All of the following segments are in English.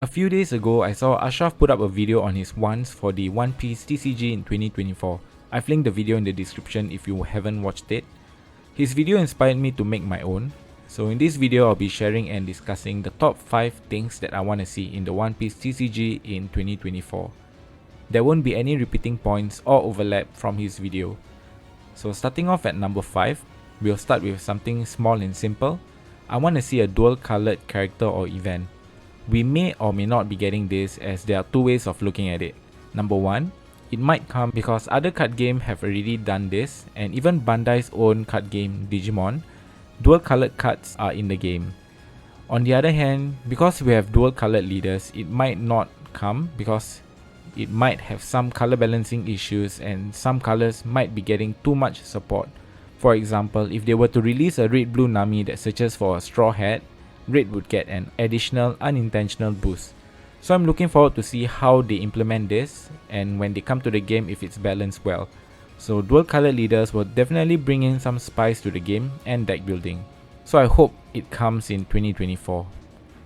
A few days ago, I saw Ashraf put up a video on his wants for the Piece TCG in 2024. I've linked the video in the description if you haven't watched it. His video inspired me to make my own. So in this video, I'll be sharing and discussing the top 5 things that I want to see in the Piece TCG in 2024. There won't be any repeating points or overlap from his video. So starting off at number 5, we'll start with something small and simple. I want to see a dual colored character or event. We may or may not be getting this, as there are two ways of looking at it. Number 1, it might come because other card games have already done this, and even Bandai's own card game Digimon, dual colored cards are in the game. On the other hand, because we have dual colored leaders, it might not come because it might have some color balancing issues and some colors might be getting too much support. For example, if they were to release a red-blue Nami that searches for a straw hat, red would get an additional unintentional boost. So I'm looking forward to see how they implement this and when they come to the game if it's balanced well. So dual color leaders will definitely bring in some spice to the game and deck building. So I hope it comes in 2024.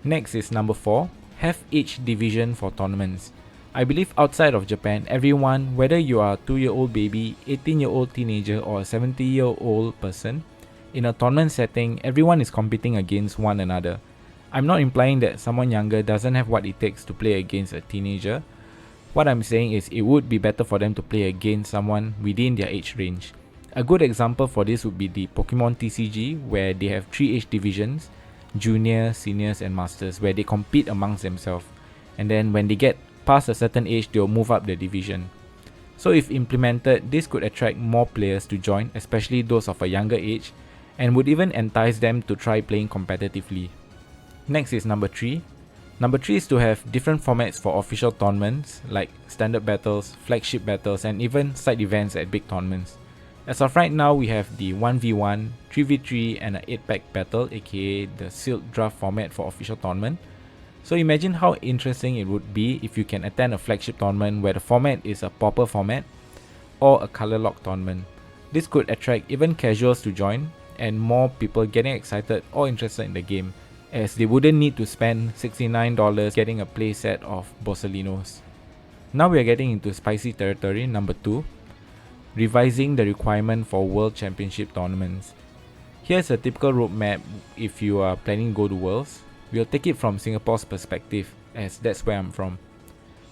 Next is number 4, have each division for tournaments. I believe outside of Japan, everyone, whether you are a 2-year-old baby, 18-year-old teenager or a 70-year-old person, in a tournament setting, everyone is competing against one another. I'm not implying that someone younger doesn't have what it takes to play against a teenager. What I'm saying is it would be better for them to play against someone within their age range. A good example for this would be the Pokemon TCG, where they have 3 age divisions, Junior, Seniors and Masters, where they compete amongst themselves. And then when they get past a certain age, they'll move up the division. So if implemented, this could attract more players to join, especially those of a younger age, and would even entice them to try playing competitively. Next is number 3. Number 3 is to have different formats for official tournaments like standard battles, flagship battles and even side events at big tournaments. As of right now, we have the 1v1, 3v3 and an 8-pack battle, aka the sealed draft format for official tournament. So imagine how interesting it would be if you can attend a flagship tournament where the format is a pauper format or a color lock tournament. This could attract even casuals to join and more people getting excited or interested in the game, as they wouldn't need to spend $69 getting a playset of Bossolinos. Now we are getting into spicy territory. Number 2, revising the requirement for World Championship tournaments. Here's a typical roadmap if you are planning to go to Worlds. We'll take it from Singapore's perspective, as that's where I'm from.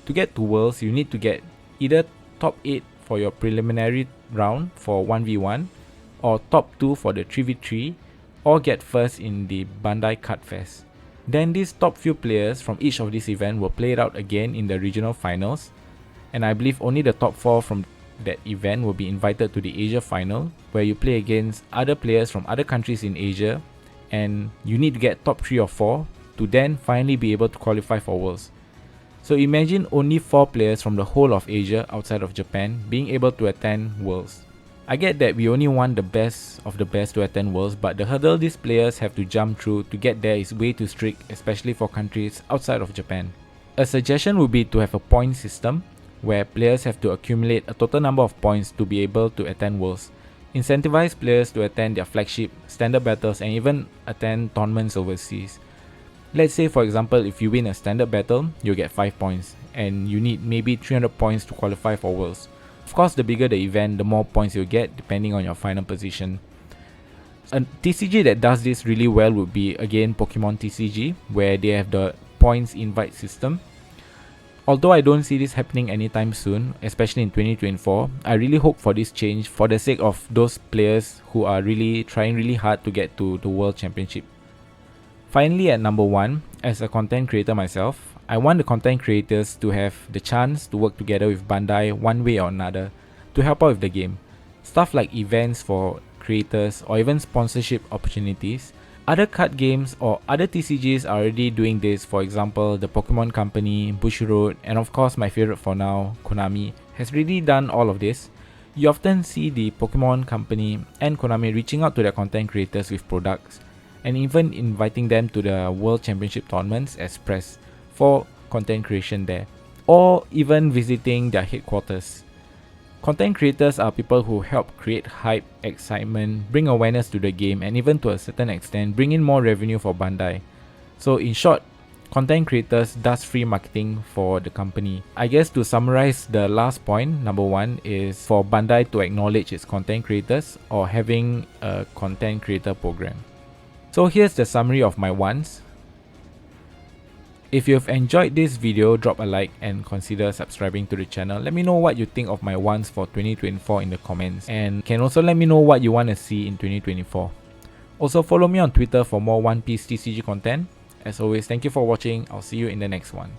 To get to Worlds, you need to get either top 8 for your preliminary round for 1v1, or top 2 for the 3v3, or get first in the Bandai Card Fest. Then these top few players from each of these events will play it out again in the regional finals, and I believe only the top 4 from that event will be invited to the Asia final, where you play against other players from other countries in Asia, and you need to get top 3 or 4 to then finally be able to qualify for Worlds. So imagine only 4 players from the whole of Asia outside of Japan being able to attend Worlds. I get that we only want the best of the best to attend Worlds, but the hurdle these players have to jump through to get there is way too strict, especially for countries outside of Japan. A suggestion would be to have a point system where players have to accumulate a total number of points to be able to attend Worlds. Incentivize players to attend their flagship, standard battles and even attend tournaments overseas. Let's say for example, if you win a standard battle, you'll get 5 points and you need maybe 300 points to qualify for Worlds. Of course, the bigger the event, the more points you'll get depending on your final position. A TCG that does this really well would be again Pokemon TCG, where they have the points invite system. Although I don't see this happening anytime soon, especially in 2024, I really hope for this change for the sake of those players who are really trying really hard to get to the World Championship. Finally, at number 1, as a content creator myself, I want the content creators to have the chance to work together with Bandai one way or another to help out with the game. Stuff like events for creators or even sponsorship opportunities. Other card games or other TCGs are already doing this. For example, the Pokemon Company, Bushiroad, and of course my favorite for now, Konami, has really done all of this. You often see the Pokemon Company and Konami reaching out to their content creators with products and even inviting them to the World Championship tournaments as press for content creation there, or even visiting their headquarters. Content creators are people who help create hype, excitement, bring awareness to the game, and even to a certain extent bring in more revenue for Bandai. So in short, content creators does free marketing for the company. I guess to summarize the last point, number 1 is for Bandai to acknowledge its content creators or having a content creator program. So here's the summary of my wants. If you've enjoyed this video, drop a like and consider subscribing to the channel. Let me know what you think of my wants for 2024 in the comments, and can also let me know what you want to see in 2024. Also follow me on Twitter for more One Piece TCG content. As always, thank you for watching. I'll see you in the next one.